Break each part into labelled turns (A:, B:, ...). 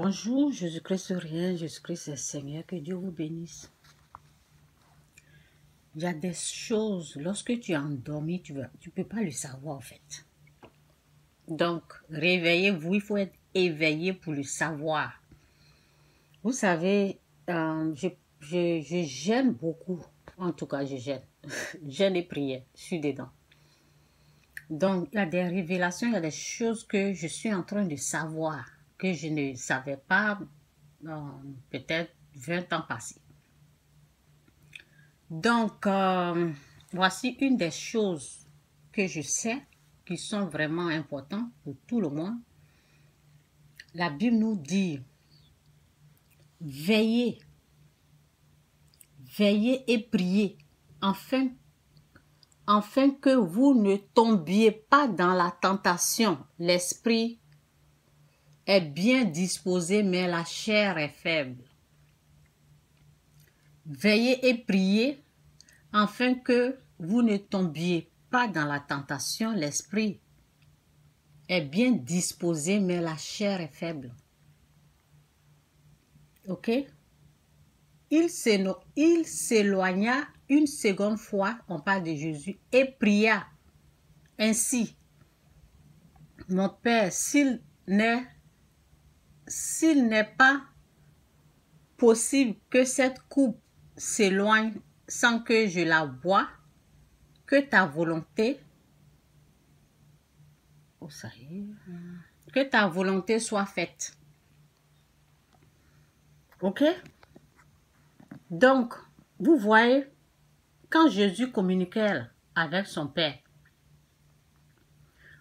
A: Bonjour, Jésus-Christ rien, Jésus-Christ est Seigneur, que Dieu vous bénisse. Il y a des choses, lorsque tu es endormi, tu ne peux pas le savoir en fait. Donc, réveillez-vous, il faut être éveillé pour le savoir. Vous savez, je gêne beaucoup, en tout cas je gêne. Gêne et prière, je suis dedans. Donc, il y a des révélations, il y a des choses que je suis en train de savoir, que je ne savais pas peut-être 20 ans passés. Donc, voici une des choses que je sais qui sont vraiment importantes pour tout le monde. La Bible nous dit, veillez, veillez et priez, afin que vous ne tombiez pas dans la tentation. L'esprit est bien disposé, mais la chair est faible. Veillez et priez, afin que vous ne tombiez pas dans la tentation. L'esprit est bien disposé, mais la chair est faible. Ok? Il s'éloigna une seconde fois, on parle de Jésus, et pria ainsi: mon Père, s'il n'est pas possible que cette coupe s'éloigne sans que je la boie, que ta volonté, soit faite. Ok? Donc, vous voyez, quand Jésus communiquait avec son Père,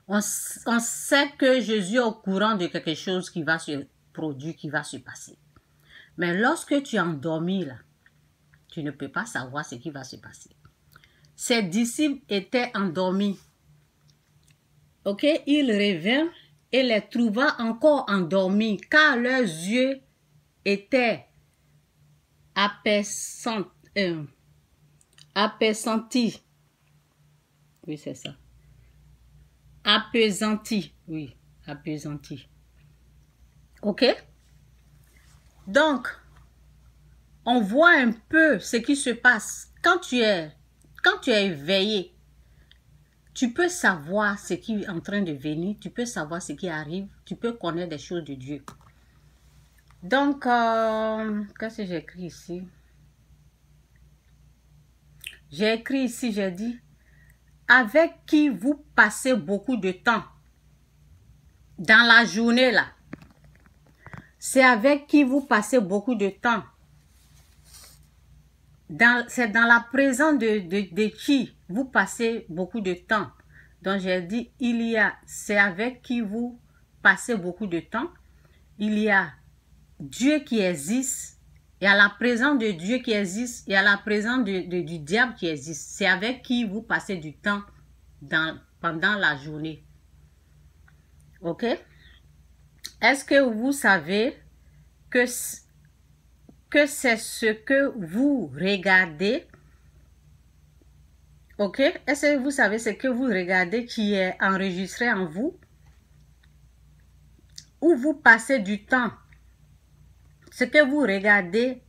A: on sait que Jésus est au courant de quelque chose qui va se produire, qui va se passer. Mais lorsque tu es endormi, là, tu ne peux pas savoir ce qui va se passer. Ses disciples étaient endormis. Ok? Il revint et les trouva encore endormis, car leurs yeux étaient appesantis. Oui, c'est ça. Appesantis. Oui, appesantis. Ok? Donc, on voit un peu ce qui se passe. Quand tu es éveillé, tu peux savoir ce qui est en train de venir, tu peux savoir ce qui arrive, tu peux connaître des choses de Dieu. Donc, qu'est-ce que j'ai écrit ici? J'ai écrit ici, j'ai dit, avec qui vous passez beaucoup de temps dans la journée là. C'est avec qui vous passez beaucoup de temps. C'est dans la présence de qui vous passez beaucoup de temps. Donc j'ai dit, c'est avec qui vous passez beaucoup de temps. Il y a Dieu qui existe. Il y a la présence de Dieu qui existe. Il y a la présence du diable qui existe. C'est avec qui vous passez du temps pendant la journée. Ok? Est-ce que vous savez que c'est ce que vous regardez? Ok? Est-ce que vous savez ce que vous regardez qui est enregistré en vous? Où vous passez du temps? Ce que vous regardez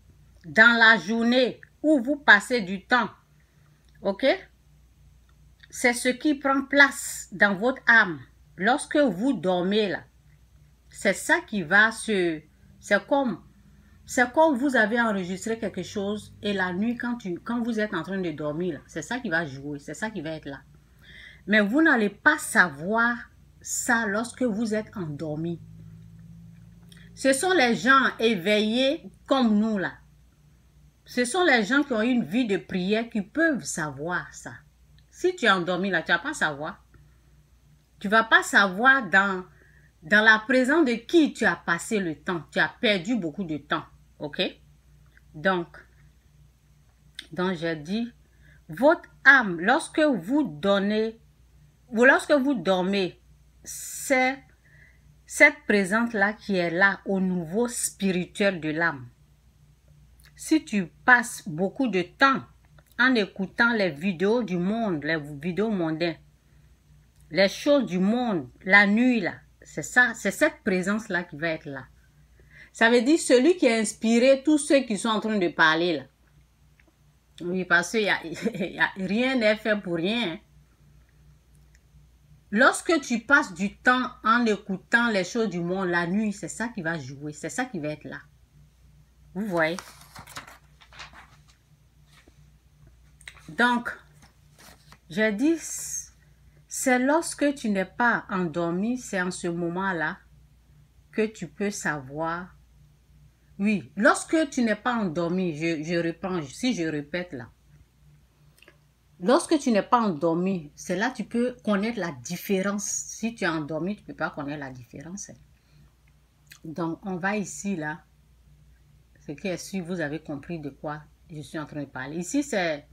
A: dans la journée, où vous passez du temps. Ok? C'est ce qui prend place dans votre âme. Lorsque vous dormez là, c'est ça qui va se... C'est comme vous avez enregistré quelque chose et la nuit, quand vous êtes en train de dormir, c'est ça qui va jouer, c'est ça qui va être là. Mais vous n'allez pas savoir ça lorsque vous êtes endormi. Ce sont les gens éveillés comme nous là. Ce sont les gens qui ont une vie de prière qui peuvent savoir ça. Si tu es endormi là, tu ne vas pas savoir. Tu ne vas pas savoir dans la présence de qui tu as passé le temps. Tu as perdu beaucoup de temps. Ok? Donc j'ai dit, votre âme, lorsque vous dormez, c'est cette présence-là qui est là au niveau spirituel de l'âme. Si tu passes beaucoup de temps en écoutant les vidéos du monde, les vidéos mondaines, les choses du monde, la nuit là, c'est ça, c'est cette présence-là qui va être là. Ça veut dire celui qui a inspiré tous ceux qui sont en train de parler là. Oui, parce qu'il rien n'est fait pour rien. Lorsque tu passes du temps en écoutant les choses du monde la nuit, c'est ça qui va jouer, c'est ça qui va être là. Vous voyez? Donc, j'ai dit, c'est lorsque tu n'es pas endormi, c'est en ce moment-là que tu peux savoir. Oui, lorsque tu n'es pas endormi, je reprends, si je répète là. Lorsque tu n'es pas endormi, c'est là que tu peux connaître la différence. Si tu es endormi, tu ne peux pas connaître la différence. Donc, on va ici, là. Ce qui est sûr, vous avez compris de quoi je suis en train de parler. Ici, c'est,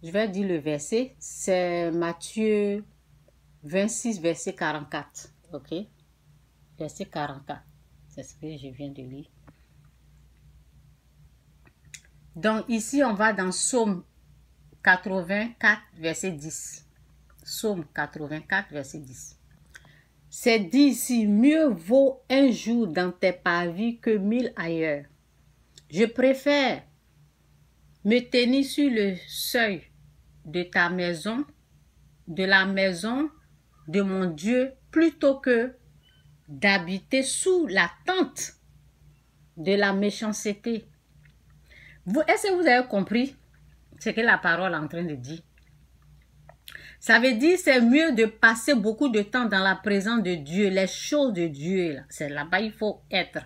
A: je vais dire le verset, c'est Matthieu 26, verset 44. Ok? Verset 44. C'est ce que je viens de lire. Donc, ici, on va dans Psaume 84, verset 10. Psaume 84, verset 10. C'est dit ici, mieux vaut un jour dans tes parvis que 1000 ailleurs. Je préfère me tenir sur le seuil de ta maison, de la maison de mon Dieu, plutôt que d'habiter sous la tente de la méchanceté. Est-ce que vous avez compris ce que la parole est en train de dire? Ça veut dire c'est mieux de passer beaucoup de temps dans la présence de Dieu, les choses de Dieu. C'est là-bas il faut être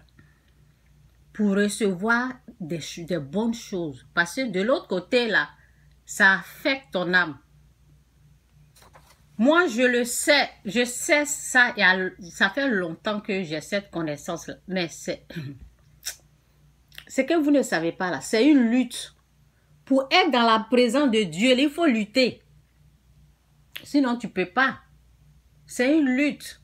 A: pour recevoir des bonnes choses. Parce que de l'autre côté, là, ça affecte ton âme. Moi, je le sais, je sais ça, ça fait longtemps que j'ai cette connaissance-là. Mais c'est que vous ne savez pas là, c'est une lutte. Pour être dans la présence de Dieu, il faut lutter. Sinon, tu ne peux pas. C'est une lutte.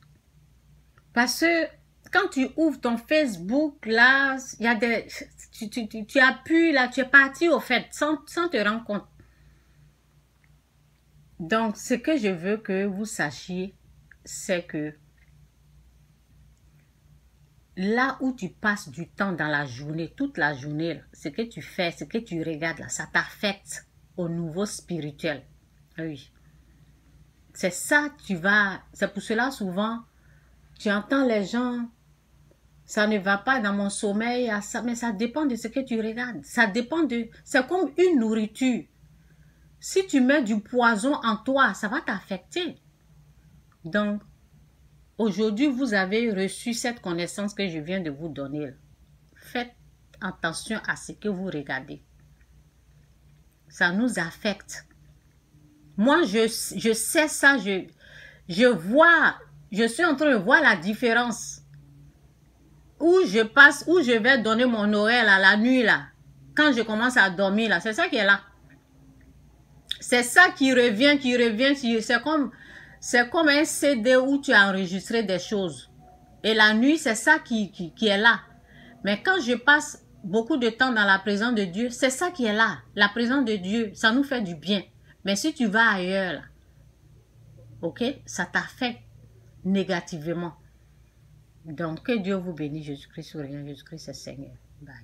A: Parce que quand tu ouvres ton Facebook, là, il y a des... Tu appuies, là, tu es parti au fait, sans te rendre compte. Donc, ce que je veux que vous sachiez, c'est que là où tu passes du temps dans la journée, toute la journée, là, ce que tu fais, ce que tu regardes, là, ça t'affecte au niveau spirituel. Oui. C'est ça, c'est pour cela souvent, tu entends les gens, ça ne va pas dans mon sommeil, mais ça dépend de ce que tu regardes. Ça dépend de, c'est comme une nourriture. Si tu mets du poison en toi, ça va t'affecter. Donc, aujourd'hui, vous avez reçu cette connaissance que je viens de vous donner. Faites attention à ce que vous regardez. Ça nous affecte. Moi, je sais ça, je vois, je suis en train de voir la différence. Où je vais donner mon oreille à la nuit, là. Quand je commence à dormir, là, c'est ça qui est là. C'est ça qui revient. C'est comme un CD où tu as enregistré des choses. Et la nuit, c'est ça qui est là. Mais quand je passe beaucoup de temps dans la présence de Dieu, c'est ça qui est là. La présence de Dieu, ça nous fait du bien. Mais si tu vas ailleurs, là, ok, ça t'affecte négativement. Donc, que Dieu vous bénisse, Jésus-Christ, Jésus-Christ est Seigneur. Bye.